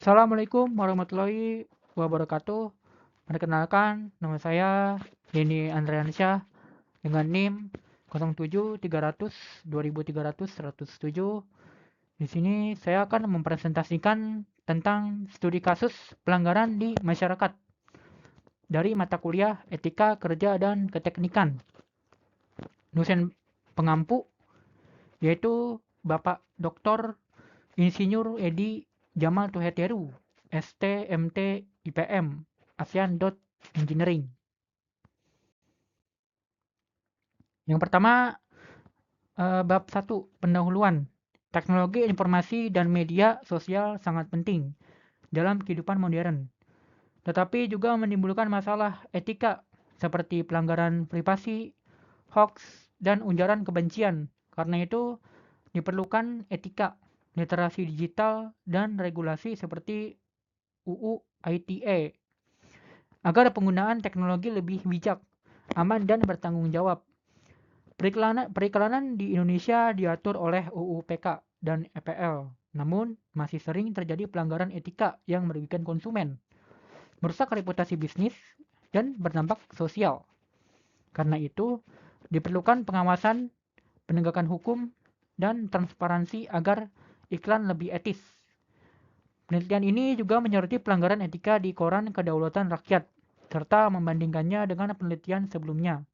Assalamualaikum warahmatullahi wabarakatuh. Perkenalkan, nama saya Denny Andriansyah dengan NIM 07 300 2300 107. Di sini saya akan mempresentasikan tentang studi kasus pelanggaran di masyarakat dari mata kuliah Etika Kerja dan Keteknikan. Dosen pengampu yaitu Bapak Dr. Insinyur Edi Jamal Tuheteru, ST.MT IPM, ASEAN. Engineering. Yang pertama, bab 1, pendahuluan. Teknologi informasi dan media sosial sangat penting dalam kehidupan modern, tetapi juga menimbulkan masalah etika seperti pelanggaran privasi, hoax, dan ujaran kebencian. Karena itu, diperlukan etika, literasi digital, dan regulasi seperti UU ITE agar penggunaan teknologi lebih bijak, aman, dan bertanggung jawab. Periklanan di Indonesia diatur oleh UU PK dan EPL, namun masih sering terjadi pelanggaran etika yang merugikan konsumen, merusak reputasi bisnis, dan berdampak sosial. Karena itu, diperlukan pengawasan, penegakan hukum, dan transparansi agar iklan lebih etis. Penelitian ini juga menyoroti pelanggaran etika di Koran Kedaulatan Rakyat, serta membandingkannya dengan penelitian sebelumnya,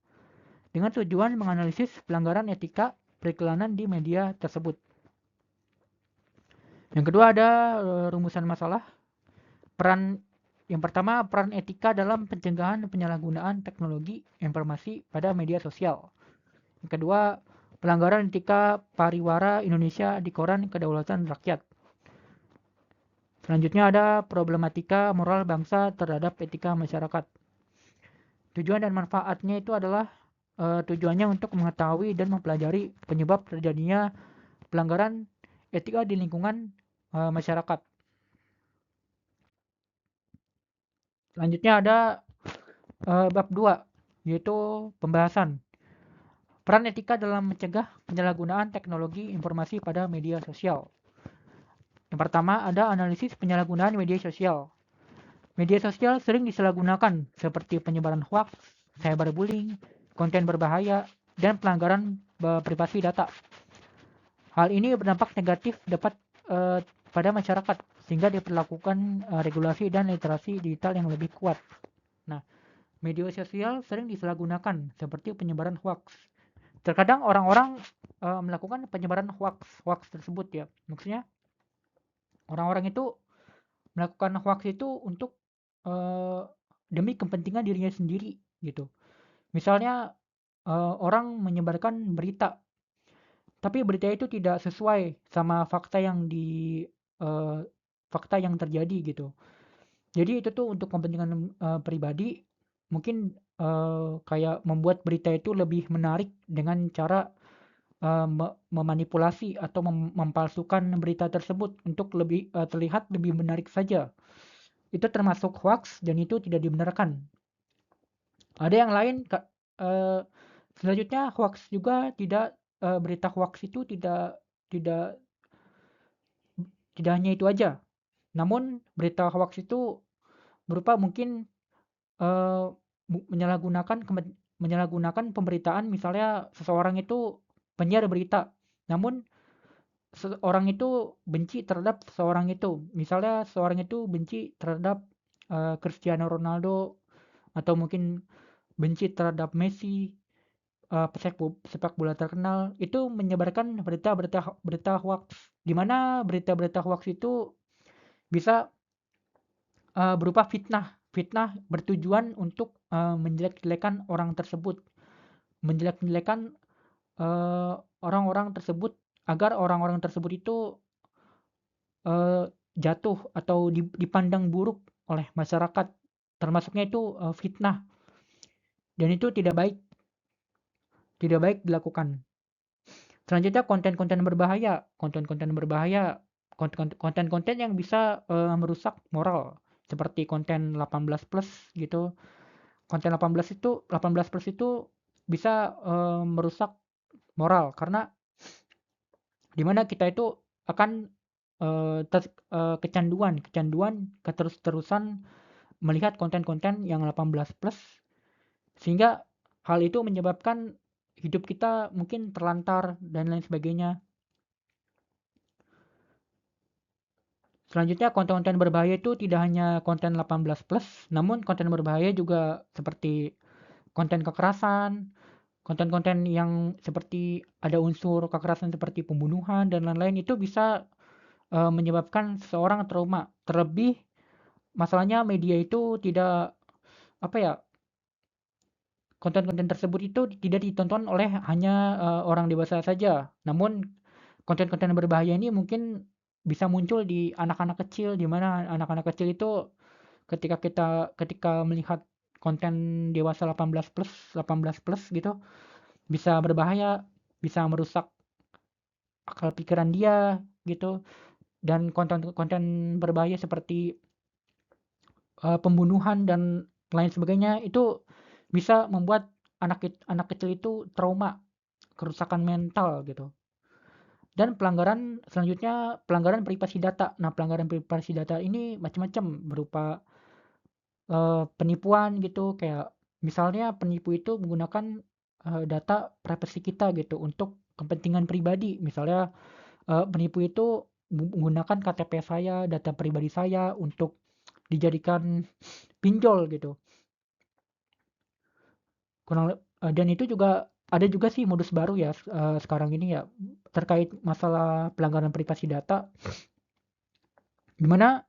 dengan tujuan menganalisis pelanggaran etika periklanan di media tersebut. Yang kedua ada rumusan masalah. Yang pertama, peran etika dalam pencegahan penyalahgunaan teknologi informasi pada media sosial. Yang kedua, pelanggaran etika pariwara Indonesia di Koran Kedaulatan Rakyat. Selanjutnya ada problematika moral bangsa terhadap etika masyarakat. Tujuan dan manfaatnya itu adalah tujuannya untuk mengetahui dan mempelajari penyebab terjadinya pelanggaran etika di lingkungan masyarakat. Selanjutnya ada bab 2, yaitu pembahasan peran etika dalam mencegah penyalahgunaan teknologi informasi pada media sosial. Yang pertama ada analisis penyalahgunaan media sosial. Media sosial sering disalahgunakan seperti penyebaran hoax, cyberbullying, konten berbahaya, dan pelanggaran privasi data. Hal ini berdampak negatif pada masyarakat sehingga diperlakukan regulasi dan literasi digital yang lebih kuat. Nah, media sosial sering disalahgunakan seperti penyebaran hoax. Terkadang orang-orang melakukan penyebaran hoax tersebut ya. Maksudnya orang-orang itu melakukan hoax itu untuk demi kepentingan dirinya sendiri gitu. Misalnya orang menyebarkan berita, tapi berita itu tidak sesuai sama fakta yang terjadi gitu. Jadi itu tuh untuk kepentingan pribadi, mungkin kayak membuat berita itu lebih menarik dengan cara memanipulasi atau mempalsukan berita tersebut untuk lebih terlihat lebih menarik saja. Itu termasuk hoax dan itu tidak dibenarkan. Ada yang lain, selanjutnya hoax juga tidak, berita hoax itu tidak tidak hanya itu aja. Namun berita hoax itu berupa mungkin eh, menyalahgunakan pemberitaan, misalnya seseorang itu penyiar berita, namun seorang itu benci terhadap seseorang itu. Misalnya seorang itu benci terhadap Cristiano Ronaldo atau mungkin benci terhadap Messi, sepak bola terkenal, itu menyebarkan berita hoax, di mana berita-berita hoax itu bisa berupa fitnah. Fitnah bertujuan untuk menjelek-jelekan orang tersebut, menjelek-jelekan orang-orang tersebut agar orang-orang tersebut itu jatuh atau dipandang buruk oleh masyarakat. Termasuknya itu fitnah, dan itu tidak baik dilakukan. Selanjutnya konten-konten berbahaya, konten-konten yang bisa merusak moral seperti konten 18 plus gitu. Konten 18 plus itu bisa merusak moral, karena dimana kita itu akan kecanduan keterus-terusan melihat konten-konten yang 18 plus, sehingga hal itu menyebabkan hidup kita mungkin terlantar dan lain sebagainya. Selanjutnya, konten-konten berbahaya itu tidak hanya konten 18 plus, namun konten berbahaya juga seperti konten kekerasan, konten-konten yang seperti ada unsur kekerasan seperti pembunuhan dan lain-lain, itu bisa menyebabkan seseorang trauma. Terlebih masalahnya media itu tidak, apa ya, konten-konten tersebut itu tidak ditonton oleh hanya orang dewasa saja. Namun konten-konten berbahaya ini mungkin bisa muncul di anak-anak kecil, di mana anak-anak kecil itu ketika melihat konten dewasa 18 plus gitu, bisa berbahaya, bisa merusak akal pikiran dia gitu. Dan konten-konten berbahaya seperti pembunuhan dan lain sebagainya itu bisa membuat anak kecil itu trauma, kerusakan mental gitu. Dan selanjutnya pelanggaran privasi data. Nah, pelanggaran privasi data ini macam-macam, berupa penipuan gitu, kayak misalnya penipu itu menggunakan data privasi kita gitu untuk kepentingan pribadi. Misalnya penipu itu menggunakan KTP saya, data pribadi saya untuk dijadikan pinjol gitu. Dan itu juga ada juga sih modus baru ya sekarang ini ya, terkait masalah pelanggaran privasi data, di mana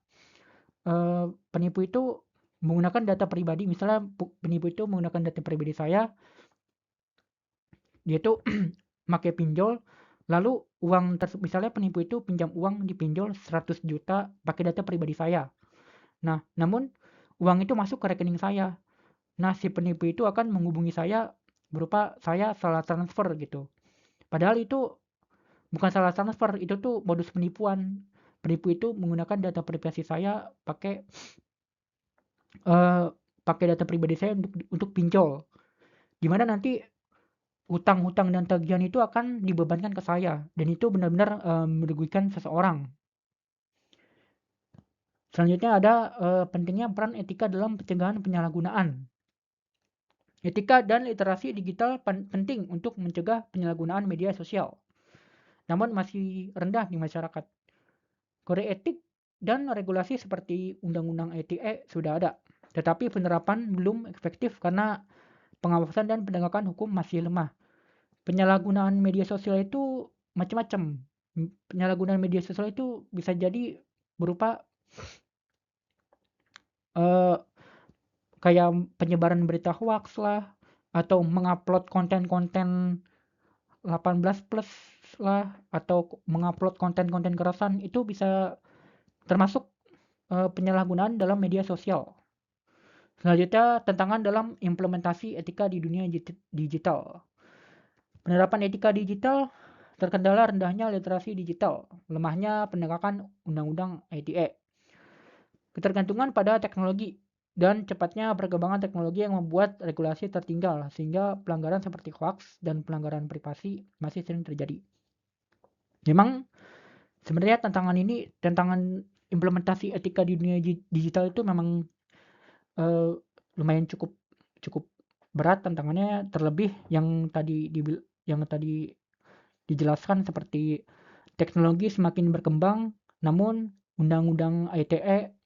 penipu itu menggunakan data pribadi. Misalnya penipu itu menggunakan data pribadi saya, dia itu pakai pinjol, lalu misalnya penipu itu pinjam uang di pinjol 100 juta pakai data pribadi saya. Nah, namun uang itu masuk ke rekening saya. Nah, si penipu itu akan menghubungi saya berupa saya salah transfer gitu. Padahal itu bukan salah transfer, itu tuh modus penipuan. Penipu itu menggunakan data privasi saya, eh, pakai data pribadi saya untuk pinjol. Gimana nanti hutang-hutang dan tagihan itu akan dibebankan ke saya, dan itu benar-benar merugikan seseorang. Selanjutnya ada pentingnya peran etika dalam pencegahan penyalahgunaan. Etika dan literasi digital penting untuk mencegah penyalahgunaan media sosial, namun masih rendah di masyarakat. Kode etik dan regulasi seperti Undang-Undang ITE sudah ada, tetapi penerapan belum efektif karena pengawasan dan penegakan hukum masih lemah. Penyalahgunaan media sosial itu macam-macam. Penyalahgunaan media sosial itu bisa jadi berupa eh, kayak penyebaran berita hoax lah, atau mengupload konten-konten 18 plus lah, atau mengupload konten-konten kekerasan. Itu bisa termasuk penyalahgunaan dalam media sosial. Selanjutnya, tantangan dalam implementasi etika di dunia digital. Penerapan etika digital terkendala rendahnya literasi digital, lemahnya penegakan undang-undang ITE, ketergantungan pada teknologi, dan cepatnya perkembangan teknologi yang membuat regulasi tertinggal, sehingga pelanggaran seperti hoax dan pelanggaran privasi masih sering terjadi. Memang sebenarnya tantangan implementasi etika di dunia digital itu memang lumayan cukup cukup berat tantangannya, terlebih yang tadi dijelaskan, seperti teknologi semakin berkembang, namun undang-undang ITE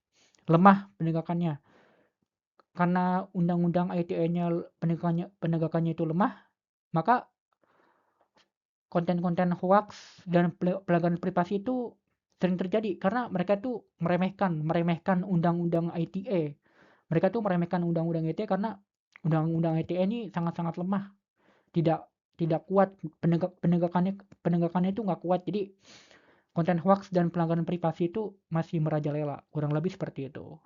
lemah penegakannya. Karena undang-undang ITE-nya penegakannya itu lemah, maka konten-konten hoax dan pelanggaran privasi itu sering terjadi karena mereka tuh meremehkan undang-undang ITE. Mereka tuh meremehkan undang-undang ITE karena undang-undang ITE ini sangat-sangat lemah, tidak tidak kuat, penegakannya itu nggak kuat. Jadi konten hoax dan pelanggaran privasi itu masih merajalela, kurang lebih seperti itu.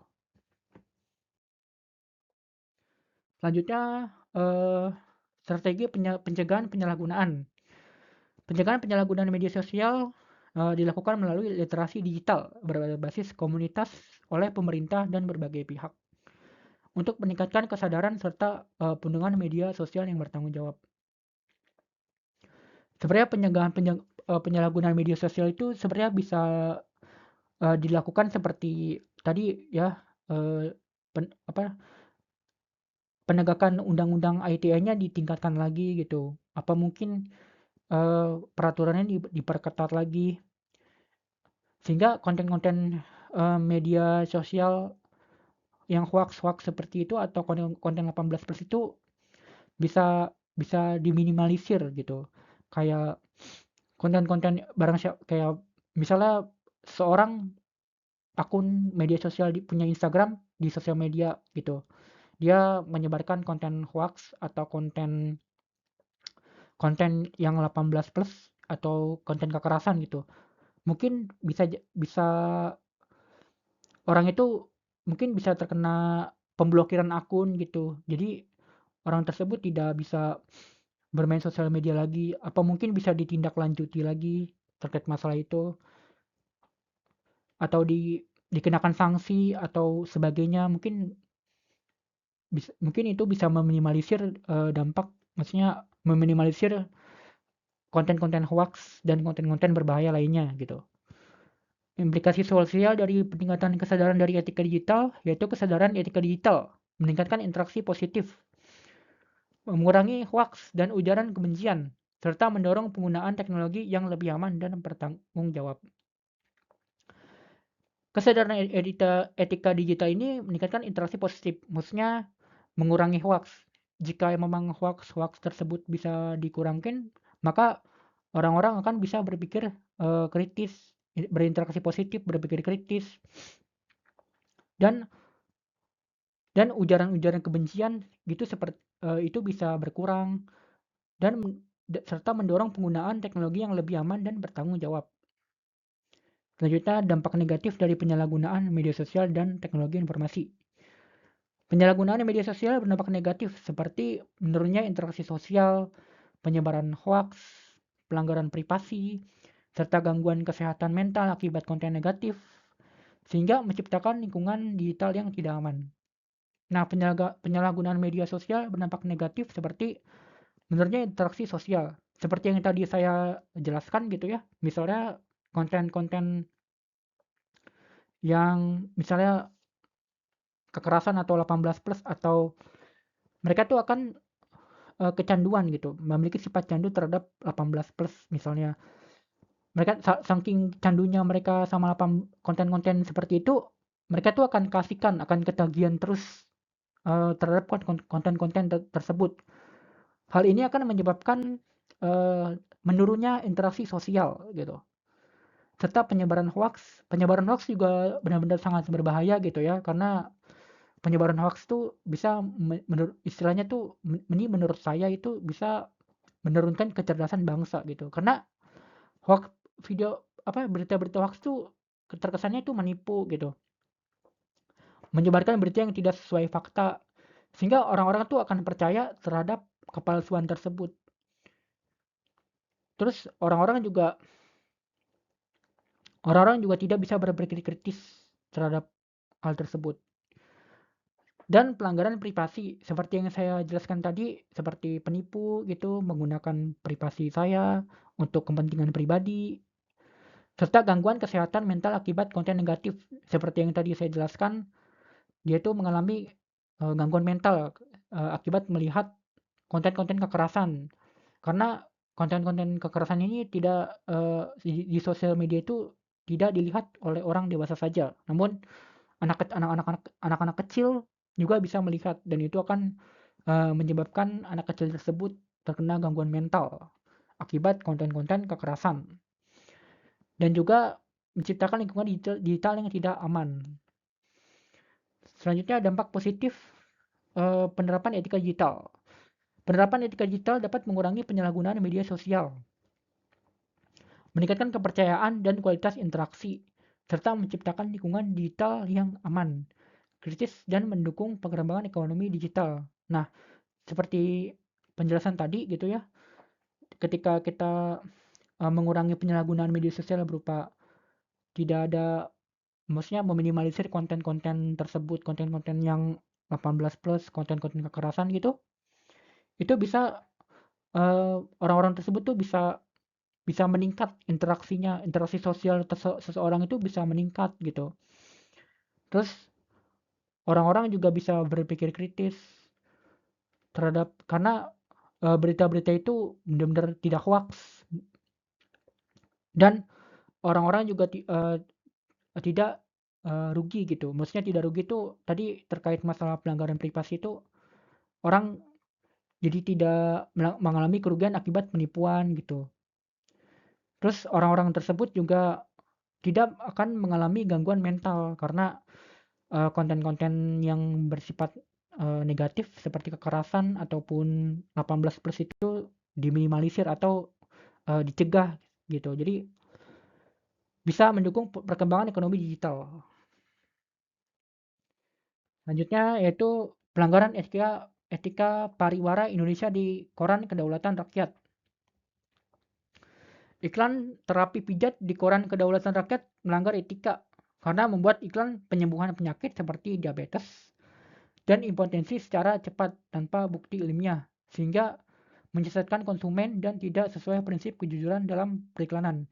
Selanjutnya, strategi pencegahan penyalahgunaan. Pencegahan penyalahgunaan media sosial dilakukan melalui literasi digital berbasis komunitas oleh pemerintah dan berbagai pihak untuk meningkatkan kesadaran serta penggunaan media sosial yang bertanggung jawab. Sebenarnya penyalahgunaan media sosial itu sebenarnya dilakukan seperti tadi ya, eee, pen apa, penegakan undang-undang ITE-nya ditingkatkan lagi gitu. Apa mungkin, peraturannya diperketat lagi, sehingga konten-konten, media sosial yang hoaks-hoaks seperti itu atau konten 18+ itu bisa bisa diminimalisir gitu. Kayak konten-konten kayak misalnya seorang akun media sosial punya Instagram di sosial media gitu. Dia menyebarkan konten hoaks atau konten konten yang 18+ atau konten kekerasan gitu. Mungkin bisa orang itu mungkin bisa terkena pemblokiran akun gitu. Jadi orang tersebut tidak bisa bermain sosial media lagi, apa mungkin bisa ditindaklanjuti lagi terkait masalah itu, atau dikenakan sanksi atau sebagainya. Mungkin itu bisa meminimalisir dampak, maksudnya meminimalisir konten-konten hoax dan konten-konten berbahaya lainnya gitu. Implikasi sosial dari peningkatan kesadaran dari etika digital, yaitu kesadaran etika digital meningkatkan interaksi positif, mengurangi hoaks dan ujaran kebencian, serta mendorong penggunaan teknologi yang lebih aman dan bertanggung jawab. Kesadaran etika digital ini meningkatkan interaksi positif, maksudnya mengurangi hoaks. Jika memang hoaks tersebut bisa dikurangkan, maka orang-orang akan bisa berpikir kritis, berinteraksi positif, berpikir kritis, dan ujaran-ujaran kebencian gitu itu bisa berkurang, dan serta mendorong penggunaan teknologi yang lebih aman dan bertanggung jawab. Selanjutnya, dampak negatif dari penyalahgunaan media sosial dan teknologi informasi. Penyalahgunaan media sosial berdampak negatif seperti menurunnya interaksi sosial, penyebaran hoaks, pelanggaran privasi, serta gangguan kesehatan mental akibat konten negatif, sehingga menciptakan lingkungan digital yang tidak aman. Nah, penyalahgunaan media sosial berdampak negatif seperti menurunnya interaksi sosial. Seperti yang tadi saya jelaskan gitu ya. Misalnya konten-konten yang misalnya kekerasan atau 18+ atau mereka tuh akan kecanduan gitu, memiliki sifat candu terhadap 18+ misalnya. Mereka saking candunya mereka sama konten-konten seperti itu, mereka tuh akan kasihkan, akan ketagihan terus terhadap konten-konten tersebut. Hal ini akan menyebabkan menurunnya interaksi sosial gitu. Serta penyebaran hoax juga benar-benar sangat berbahaya gitu ya, karena penyebaran hoax tuh bisa istilahnya tuh menurut saya itu bisa menurunkan kecerdasan bangsa gitu. Karena hoax berita-berita hoax tuh terkesannya tuh menipu gitu. Menyebarkan berita yang tidak sesuai fakta, sehingga orang-orang tuh akan percaya terhadap kepalsuan tersebut. Terus orang-orang juga tidak bisa berpikir kritis terhadap hal tersebut. Dan pelanggaran privasi seperti yang saya jelaskan tadi, seperti penipu gitu menggunakan privasi saya untuk kepentingan pribadi, serta gangguan kesehatan mental akibat konten negatif seperti yang tadi saya jelaskan. Dia itu mengalami gangguan mental akibat melihat konten-konten kekerasan, karena konten-konten kekerasan ini tidak di sosial media itu tidak dilihat oleh orang dewasa saja, namun anak-anak kecil juga bisa melihat, dan itu akan menyebabkan anak kecil tersebut terkena gangguan mental akibat konten-konten kekerasan, dan juga menciptakan lingkungan digital yang tidak aman. Selanjutnya, dampak positif penerapan etika digital. Penerapan etika digital dapat mengurangi penyalahgunaan media sosial, meningkatkan kepercayaan dan kualitas interaksi, serta menciptakan lingkungan digital yang aman, kritis, dan mendukung pengembangan ekonomi digital. Nah, seperti penjelasan tadi gitu ya, ketika kita mengurangi penyalahgunaan media sosial berupa tidak ada, maksudnya meminimalisir konten-konten tersebut, konten-konten yang 18+, konten-konten kekerasan gitu, itu bisa orang-orang tersebut tuh bisa bisa meningkat interaksinya, interaksi sosial seseorang itu bisa meningkat gitu. Terus orang-orang juga bisa berpikir kritis terhadap, karena berita-berita itu benar-benar tidak hoax, dan orang-orang juga tidak rugi gitu. Maksudnya tidak rugi itu tadi terkait masalah pelanggaran privasi itu, orang jadi tidak mengalami kerugian akibat penipuan gitu. Terus orang-orang tersebut juga tidak akan mengalami gangguan mental karena konten-konten yang bersifat negatif seperti kekerasan ataupun 18 plus itu diminimalisir atau dicegah gitu. Jadi bisa mendukung perkembangan ekonomi digital. Selanjutnya yaitu pelanggaran etika pariwara Indonesia di Koran Kedaulatan Rakyat. Iklan terapi pijat di Koran Kedaulatan Rakyat melanggar etika karena membuat iklan penyembuhan penyakit seperti diabetes dan impotensi secara cepat tanpa bukti ilmiah, sehingga menyesatkan konsumen dan tidak sesuai prinsip kejujuran dalam periklanan.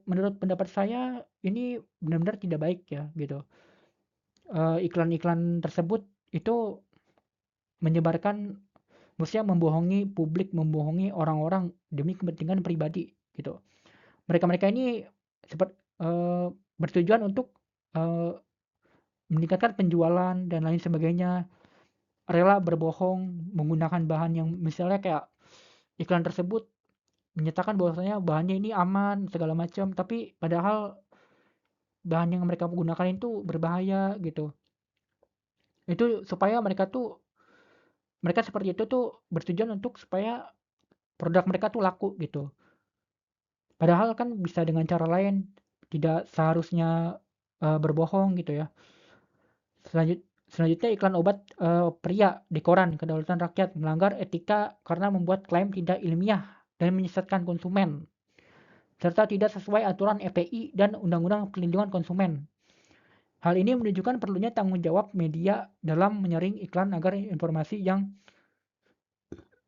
Menurut pendapat saya ini benar-benar tidak baik ya gitu. Iklan-iklan tersebut itu menyebarkan, maksudnya membohongi publik, membohongi orang-orang demi kepentingan pribadi gitu. Mereka-mereka ini seperti bertujuan untuk meningkatkan penjualan dan lain sebagainya, rela berbohong menggunakan bahan yang misalnya kayak iklan tersebut menyatakan bahwasanya bahannya ini aman segala macam, tapi padahal bahan yang mereka gunakan itu berbahaya gitu. Itu supaya mereka seperti itu tuh bertujuan untuk supaya produk mereka tuh laku gitu. Padahal kan bisa dengan cara lain, tidak seharusnya berbohong gitu ya. Selanjutnya iklan obat pria di koran Kedaulatan Rakyat melanggar etika karena membuat klaim tidak ilmiah dan menyesatkan konsumen, serta tidak sesuai aturan FPI dan Undang-Undang Perlindungan Konsumen. Hal ini menunjukkan perlunya tanggung jawab media dalam menyaring iklan agar informasi yang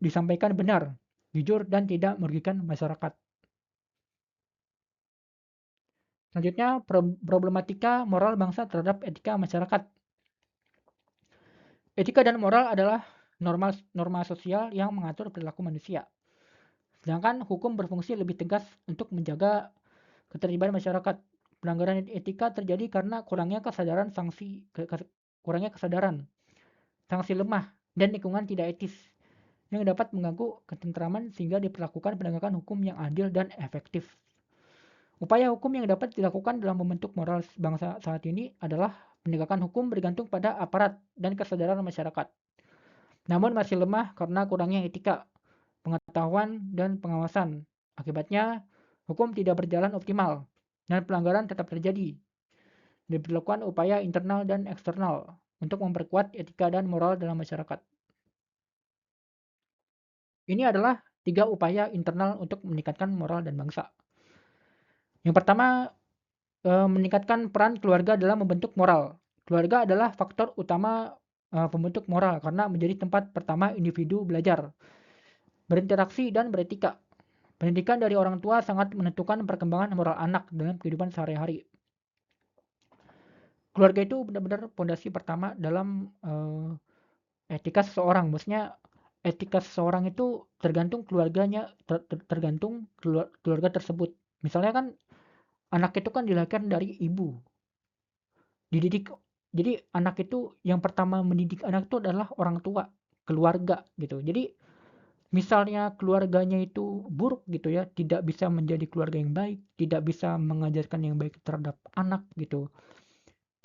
disampaikan benar, jujur, dan tidak merugikan masyarakat. Selanjutnya, problematika moral bangsa terhadap etika masyarakat. Etika dan moral adalah norma sosial yang mengatur perilaku manusia. Sedangkan hukum berfungsi lebih tegas untuk menjaga ketertiban masyarakat. Pelanggaran etika terjadi karena kurangnya kesadaran, sanksi lemah, dan lingkungan tidak etis yang dapat mengganggu ketentraman sehingga diperlakukan penegakan hukum yang adil dan efektif. Upaya hukum yang dapat dilakukan dalam membentuk moral bangsa saat ini adalah penegakan hukum bergantung pada aparat dan kesadaran masyarakat. Namun masih lemah karena kurangnya etika, pengetahuan, dan pengawasan. Akibatnya, hukum tidak berjalan optimal dan pelanggaran tetap terjadi. Diperlukan upaya internal dan eksternal untuk memperkuat etika dan moral dalam masyarakat. Ini adalah 3 upaya internal untuk meningkatkan moral dan bangsa. Yang pertama, meningkatkan peran keluarga dalam membentuk moral. Keluarga adalah faktor utama pembentuk moral karena menjadi tempat pertama individu belajar, berinteraksi, dan beretika. Pendidikan dari orang tua sangat menentukan perkembangan moral anak dalam kehidupan sehari-hari. Keluarga itu benar-benar pondasi pertama dalam etika seseorang. Maksudnya etika seseorang itu tergantung keluarganya, tergantung keluarga tersebut. Misalnya kan anak itu kan dilahirkan dari ibu, dididik. Jadi anak itu yang pertama mendidik anak itu adalah orang tua, keluarga gitu. Jadi misalnya keluarganya itu buruk gitu ya, tidak bisa menjadi keluarga yang baik, tidak bisa mengajarkan yang baik terhadap anak gitu.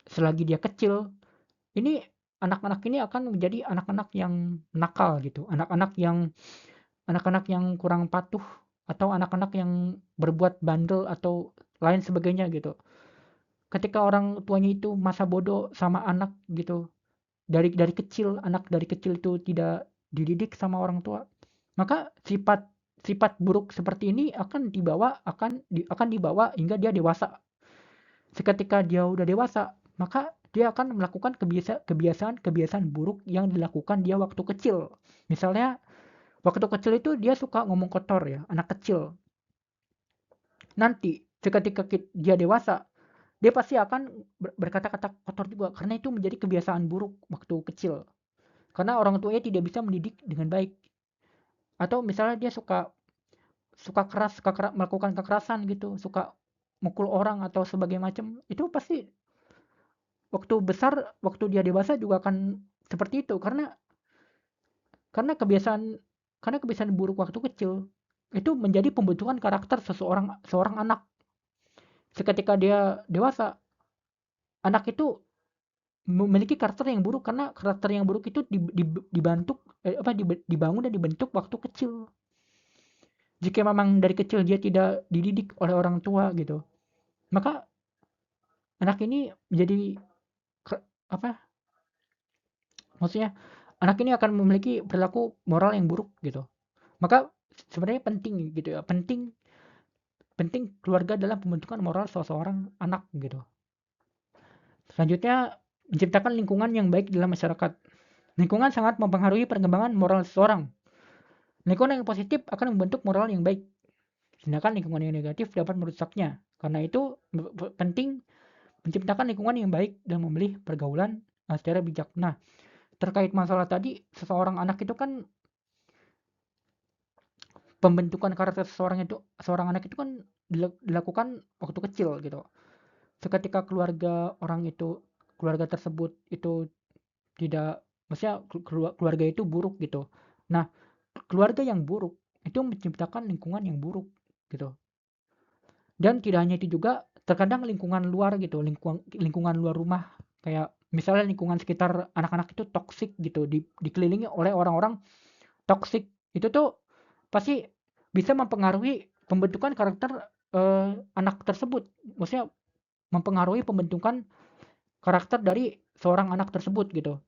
Selagi dia kecil, ini anak-anak ini akan menjadi anak-anak yang nakal gitu, anak-anak yang kurang patuh, atau anak-anak yang berbuat bandel atau lain sebagainya gitu. Ketika orang tuanya itu masa bodoh sama anak gitu, dari kecil, anak dari kecil itu tidak dididik sama orang tua, maka sifat sifat buruk seperti ini akan dibawa hingga dia dewasa. Seketika dia udah dewasa, maka dia akan melakukan kebiasaan-kebiasaan buruk yang dilakukan dia waktu kecil. Misalnya Waktu kecil itu dia suka ngomong kotor ya, anak kecil. Nanti ketika dia dewasa, dia pasti akan berkata-kata kotor juga karena itu menjadi kebiasaan buruk waktu kecil. Karena orang tuanya tidak bisa mendidik dengan baik. Atau misalnya dia suka suka keras, melakukan kekerasan gitu, suka mukul orang atau sebagai macam. Itu pasti waktu besar, waktu dia dewasa juga akan seperti itu karena kebiasaan karena kebiasaan buruk waktu kecil itu menjadi pembentukan karakter seorang anak. Seketika dia dewasa, anak itu memiliki karakter yang buruk karena karakter yang buruk itu dibangun dan dibentuk waktu kecil. Jika memang dari kecil dia tidak dididik oleh orang tua gitu, maka anak ini menjadi apa? Maksudnya anak ini akan memiliki perilaku moral yang buruk gitu. Maka sebenarnya penting gitu ya, penting penting keluarga dalam pembentukan moral seseorang anak gitu. Selanjutnya, menciptakan lingkungan yang baik dalam masyarakat. Lingkungan sangat mempengaruhi perkembangan moral seseorang. Lingkungan yang positif akan membentuk moral yang baik, sedangkan lingkungan yang negatif dapat merusaknya. Karena itu penting menciptakan lingkungan yang baik dan memilih pergaulan secara bijak. Nah, terkait masalah tadi, anak itu kan pembentukan karakter seorang anak itu kan dilakukan waktu kecil gitu. Seketika keluarga tersebut itu tidak, maksudnya keluarga itu buruk gitu. Nah, keluarga yang buruk itu menciptakan lingkungan yang buruk gitu. Dan tidak hanya itu juga, terkadang lingkungan luar gitu, lingkungan luar rumah kayak misalnya lingkungan sekitar anak-anak itu toksik gitu, dikelilingi oleh orang-orang toksik. Itu tuh pasti bisa mempengaruhi pembentukan karakter anak tersebut. Maksudnya mempengaruhi pembentukan karakter dari seorang anak tersebut gitu.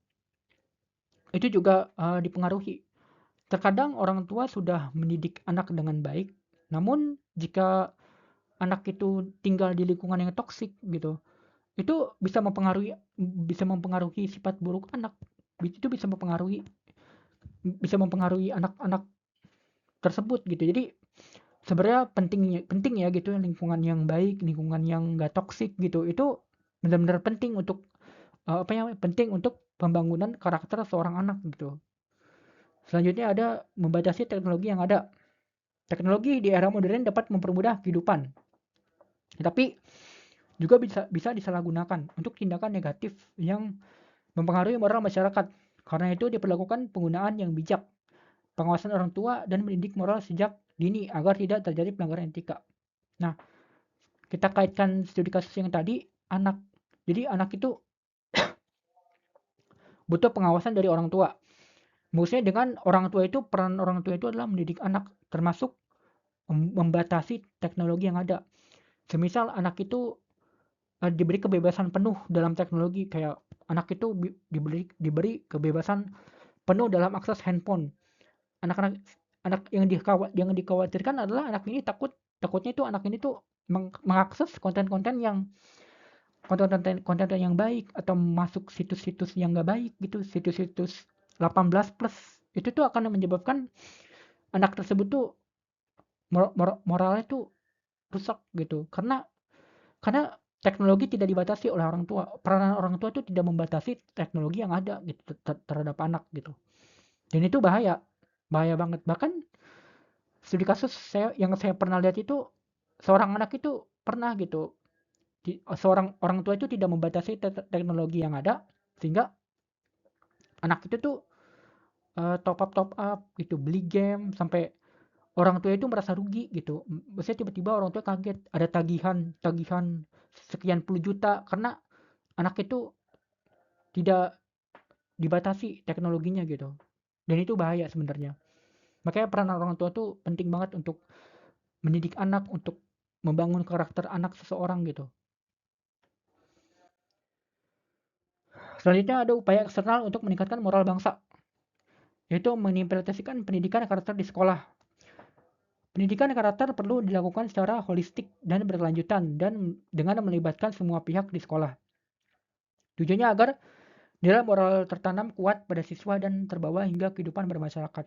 Itu juga dipengaruhi. Terkadang orang tua sudah mendidik anak dengan baik, namun jika anak itu tinggal di lingkungan yang toksik gitu, itu bisa mempengaruhi sifat buruk anak. Itu bisa mempengaruhi anak-anak tersebut gitu. Jadi sebenarnya penting ya gitu lingkungan yang baik, lingkungan yang enggak toksik gitu. Itu benar-benar penting untuk penting untuk pembangunan karakter seorang anak gitu. Selanjutnya ada membatasi teknologi yang ada. Teknologi di era modern dapat mempermudah kehidupan, tetapi juga bisa disalahgunakan untuk tindakan negatif yang mempengaruhi moral masyarakat. Karena itu diperlakukan penggunaan yang bijak, pengawasan orang tua, dan mendidik moral sejak dini agar tidak terjadi pelanggaran etika. Nah, kita kaitkan studi kasus yang tadi, anak. Jadi anak itu butuh pengawasan dari orang tua. Maksudnya dengan orang tua itu, peran orang tua itu adalah mendidik anak, termasuk membatasi teknologi yang ada. Semisal anak itu diberi kebebasan penuh dalam teknologi, kayak anak itu diberi kebebasan penuh dalam akses handphone. Anak-anak anak yang dikhawatirkan adalah anak ini takutnya itu anak ini tuh mengakses konten-konten yang baik atau masuk situs-situs yang nggak baik gitu, situs-situs 18 plus. Itu tuh akan menyebabkan anak tersebut tuh moralnya tuh rusak gitu. Karena teknologi tidak dibatasi oleh orang tua. Peranan orang tua itu tidak membatasi teknologi yang ada gitu terhadap anak gitu. Dan itu bahaya, bahaya banget. Bahkan studi kasus yang saya pernah lihat itu, seorang anak itu pernah gitu, seorang orang tua itu tidak membatasi teknologi yang ada, sehingga anak itu tuh top up gitu, beli game sampai orang tua itu merasa rugi gitu. Maksudnya tiba-tiba orang tua kaget ada tagihan tagihan sekian puluh juta karena anak itu tidak dibatasi teknologinya gitu. Dan itu bahaya sebenarnya. Makanya peran orang tua tuh penting banget untuk mendidik anak, untuk membangun karakter anak seseorang gitu. Selanjutnya ada upaya eksternal untuk meningkatkan moral bangsa, yaitu mengimplementasikan pendidikan karakter di sekolah. Pendidikan karakter perlu dilakukan secara holistik dan berkelanjutan dan dengan melibatkan semua pihak di sekolah. Tujuannya agar nilai moral tertanam kuat pada siswa dan terbawa hingga kehidupan bermasyarakat.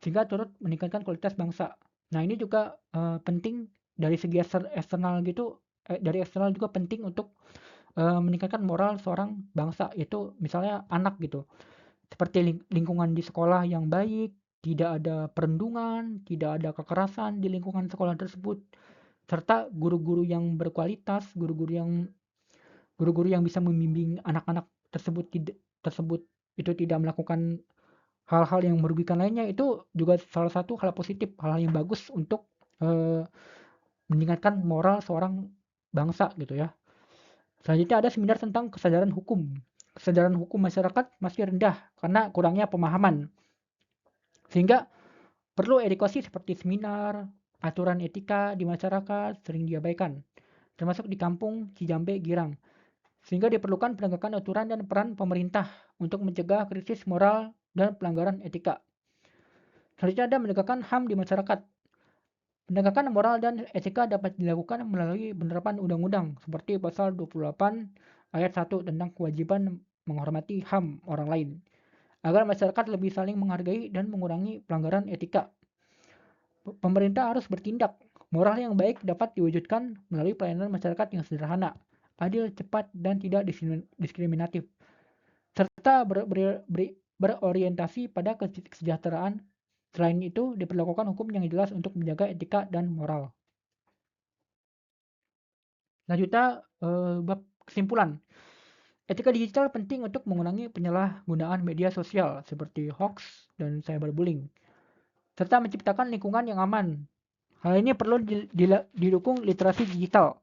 sehingga turut meningkatkan kualitas bangsa. Nah, ini juga penting dari segi eksternal gitu, dari eksternal juga penting untuk meningkatkan moral seorang bangsa, itu misalnya anak gitu. Seperti lingkungan di sekolah yang baik, tidak ada perundungan, tidak ada kekerasan di lingkungan sekolah tersebut, serta guru-guru yang berkualitas, guru-guru yang bisa membimbing anak-anak tersebut itu tidak melakukan hal-hal yang merugikan lainnya, itu juga salah satu hal positif, hal yang bagus untuk eh, meningkatkan moral seorang bangsa gitu ya. Selanjutnya ada seminar tentang kesadaran hukum. Kesadaran hukum masyarakat masih rendah karena kurangnya pemahaman. Sehingga perlu edukasi seperti seminar, aturan etika di masyarakat sering diabaikan, termasuk di kampung Cijambe, Girang. Sehingga diperlukan penegakan aturan dan peran pemerintah untuk mencegah krisis moral dan pelanggaran etika. Selanjutnya ada menegakkan HAM di masyarakat. Penegakan moral dan etika dapat dilakukan melalui penerapan undang-undang seperti pasal 28 ayat 1 tentang kewajiban menghormati HAM orang lain, agar masyarakat lebih saling menghargai dan mengurangi pelanggaran etika. Pemerintah harus bertindak. Moral yang baik dapat diwujudkan melalui pelayanan masyarakat yang sederhana, adil, cepat, dan tidak diskriminatif, serta berorientasi pada kesejahteraan. Selain itu, diperlakukan hukum yang jelas untuk menjaga etika dan moral. Selanjutnya, bab kesimpulan. Etika digital penting untuk mengurangi penyalahgunaan media sosial seperti hoax dan cyberbullying, serta menciptakan lingkungan yang aman. Hal ini perlu didukung literasi digital,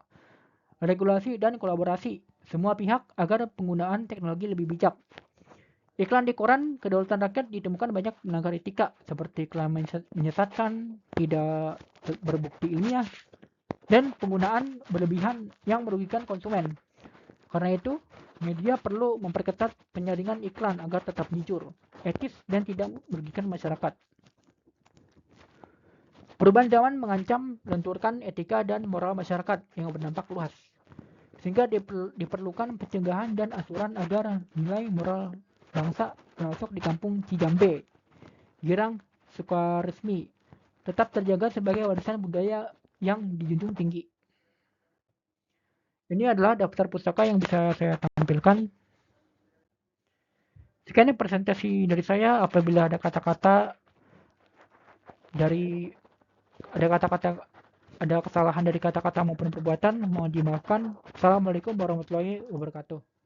regulasi, dan kolaborasi semua pihak agar penggunaan teknologi lebih bijak. Iklan di koran kedaulatan rakyat ditemukan banyak melanggar etika, seperti iklan menyesatkan, tidak berbukti ilmiah, dan penggunaan berlebihan yang merugikan konsumen. Karena itu, media perlu memperketat penyaringan iklan agar tetap jujur, etis, dan tidak merugikan masyarakat. Perubahan zaman mengancam melenturkan etika dan moral masyarakat yang berdampak luas, sehingga diperlukan pencegahan dan aturan agar nilai moral bangsa, termasuk di kampung Cijambe, Girang, Sukaresmi, tetap terjaga sebagai warisan budaya yang dijunjung tinggi. Ini adalah daftar pustaka yang bisa saya tampilkan. Sekian presentasi dari saya. Apabila ada kata-kata dari ada kesalahan dari kata-kata maupun perbuatan, mohon dimaafkan. Assalamualaikum warahmatullahi wabarakatuh.